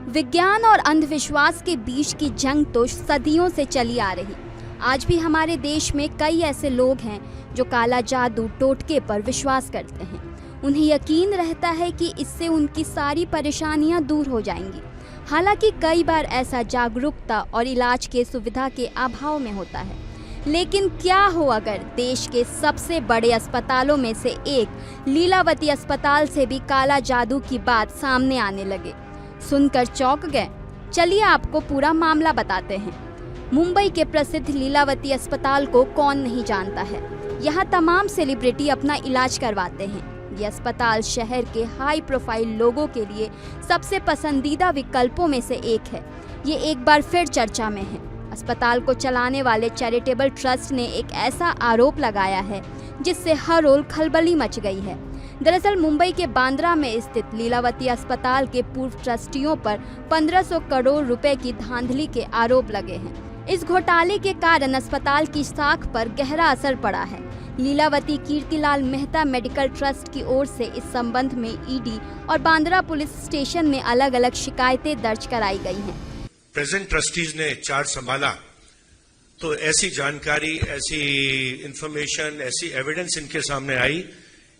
विज्ञान और अंधविश्वास के बीच की जंग तो सदियों से चली आ रही। आज भी हमारे देश में कई ऐसे लोग हैं जो काला जादू टोटके पर विश्वास करते हैं। उन्हें यकीन रहता है कि इससे उनकी सारी परेशानियां दूर हो जाएंगी। हालांकि कई बार ऐसा जागरूकता और इलाज के सुविधा के अभाव में होता है। लेकिन क्या हो अगर देश के सबसे बड़े अस्पतालों में से एक लीलावती अस्पताल से भी काला जादू की बात सामने आने लगे। सुनकर चौंक गए? चलिए आपको पूरा मामला बताते हैं। मुंबई के प्रसिद्ध लीलावती अस्पताल को कौन नहीं जानता है। यहाँ तमाम सेलिब्रिटी अपना इलाज करवाते हैं। ये अस्पताल शहर के हाई प्रोफाइल लोगों के लिए सबसे पसंदीदा विकल्पों में से एक है। ये एक बार फिर चर्चा में है। अस्पताल को चलाने वाले चैरिटेबल ट्रस्ट ने एक ऐसा आरोप लगाया है जिससे हर ओर खलबली मच गई है। दरअसल मुंबई के बांद्रा में स्थित लीलावती अस्पताल के पूर्व ट्रस्टियों पर 1500 करोड़ रुपए की धांधली के आरोप लगे हैं। इस घोटाले के कारण अस्पताल की साख पर गहरा असर पड़ा है। लीलावती कीर्तिलाल मेहता मेडिकल ट्रस्ट की ओर से इस संबंध में ईडी और बांद्रा पुलिस स्टेशन में अलग अलग शिकायतें दर्ज कराई गई हैं। प्रेजेंट ट्रस्टीज ने चार्ज संभाला तो ऐसी जानकारी, ऐसी इंफॉर्मेशन, ऐसी एविडेंस इनके सामने आई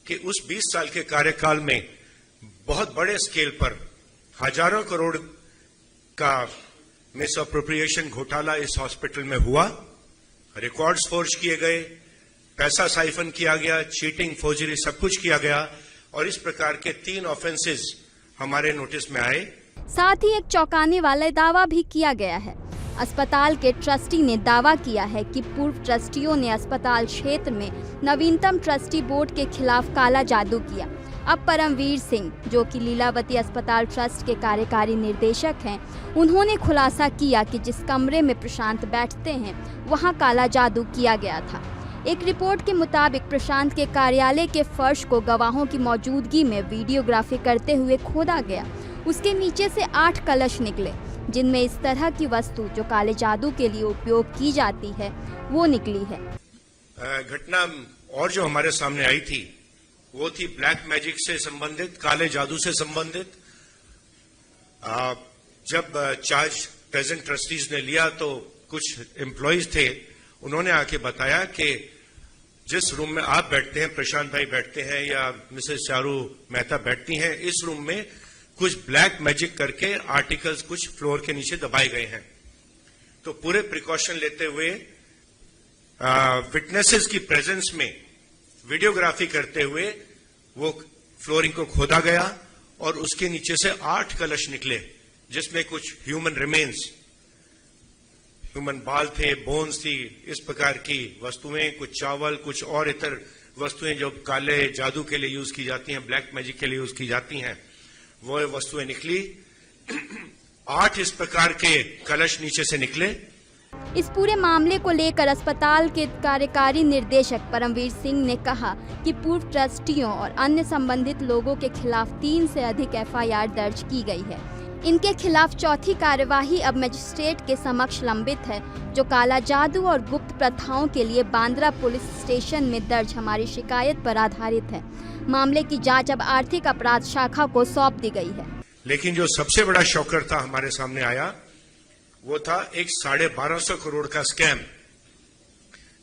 कि उस 20 साल के कार्यकाल में बहुत बड़े स्केल पर हजारों करोड़ का मिस अप्रोप्रिएशन घोटाला इस हॉस्पिटल में हुआ। रिकॉर्ड्स फोर्ज किए गए, पैसा साइफन किया गया, चीटिंग, फोर्जरी सब कुछ किया गया और इस प्रकार के 3 ऑफेंसेस हमारे नोटिस में आए। साथ ही एक चौंकाने वाला दावा भी किया गया है। अस्पताल के ट्रस्टी ने दावा किया है कि पूर्व ट्रस्टियों ने अस्पताल क्षेत्र में नवीनतम ट्रस्टी बोर्ड के खिलाफ काला जादू किया। अब परमवीर सिंह, जो कि लीलावती अस्पताल ट्रस्ट के कार्यकारी निर्देशक हैं, उन्होंने खुलासा किया कि जिस कमरे में प्रशांत बैठते हैं वहां काला जादू किया गया था। एक रिपोर्ट के मुताबिक प्रशांत के कार्यालय के फर्श को गवाहों की मौजूदगी में वीडियोग्राफी करते हुए खोदा गया। उसके नीचे से 8 कलश निकले जिनमें इस तरह की वस्तु जो काले जादू के लिए उपयोग की जाती है वो निकली है। घटना और जो हमारे सामने आई थी वो थी ब्लैक मैजिक से संबंधित, काले जादू से संबंधित। जब चार्ज प्रेजेंट ट्रस्टीज ने लिया तो कुछ एम्प्लॉइज थे, उन्होंने आके बताया कि जिस रूम में आप बैठते हैं, प्रशांत भाई बैठते हैं या मिसेस चारू मेहता बैठती हैं, इस रूम में कुछ ब्लैक मैजिक करके आर्टिकल्स कुछ फ्लोर के नीचे दबाए गए हैं। तो पूरे प्रिकॉशन लेते हुए विटनेसेस की प्रेजेंस में वीडियोग्राफी करते हुए वो फ्लोरिंग को खोदा गया और उसके नीचे से 8 कलश निकले जिसमें कुछ ह्यूमन रिमेन्स, ह्यूमन बाल थे, बोन्स थी, इस प्रकार की वस्तुएं, कुछ चावल, कुछ और इतर वस्तुएं जो काले जादू के लिए यूज की जाती हैं, ब्लैक मैजिक के लिए यूज की जाती हैं, वो वस्तुएं निकली। 8 इस प्रकार के कलश नीचे से निकले। इस पूरे मामले को लेकर अस्पताल के कार्यकारी निर्देशक परमवीर सिंह ने कहा कि पूर्व ट्रस्टियों और अन्य संबंधित लोगों के खिलाफ 3 से अधिक एफआईआर दर्ज की गई है। इनके खिलाफ चौथी कार्यवाही अब मजिस्ट्रेट के समक्ष लंबित है, जो काला जादू और गुप्त प्रथाओं के लिए बांद्रा पुलिस स्टेशन में दर्ज हमारी शिकायत पर आधारित है। मामले की जांच अब आर्थिक अपराध शाखा को सौंप दी गई है। लेकिन जो सबसे बड़ा शॉकर था हमारे सामने आया वो था एक 1250 करोड़ का स्कैम,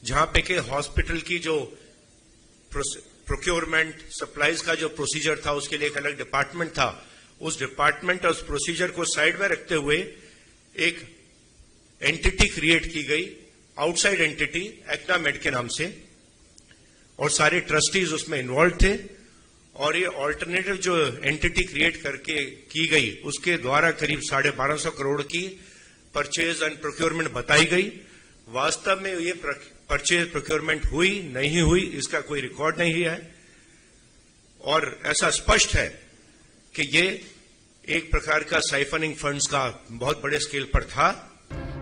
जहां पे के हॉस्पिटल की जो प्रोक्योरमेंट सप्लाईज का जो प्रोसीजर था उसके लिए एक अलग डिपार्टमेंट था। उस डिपार्टमेंट और उस प्रोसीजर को साइड में रखते हुए एक एंटिटी क्रिएट की गई, आउटसाइड एंटिटी, एक्नामेड के नाम से, और सारे ट्रस्टीज उसमें इन्वॉल्व थे। और ये ऑल्टरनेटिव जो एंटिटी क्रिएट करके की गई उसके द्वारा करीब 1250 करोड़ की परचेज एंड प्रोक्योरमेंट बताई गई। वास्तव में ये परचेज प्रोक्योरमेंट हुई नहीं हुई इसका कोई रिकॉर्ड नहीं है और ऐसा स्पष्ट है कि ये एक प्रकार का साइफनिंग फंड्स का बहुत बड़े स्केल पर था।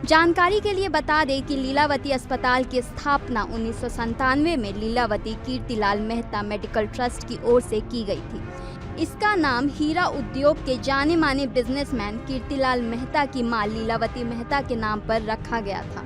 जानकारी के लिए बता दें कि लीलावती अस्पताल की स्थापना 1997 में लीलावती कीर्तिलाल मेहता मेडिकल ट्रस्ट की ओर से की गई थी। इसका नाम हीरा उद्योग के जाने माने बिजनेसमैन कीर्तिलाल मेहता की मां लीलावती मेहता के नाम पर रखा गया था।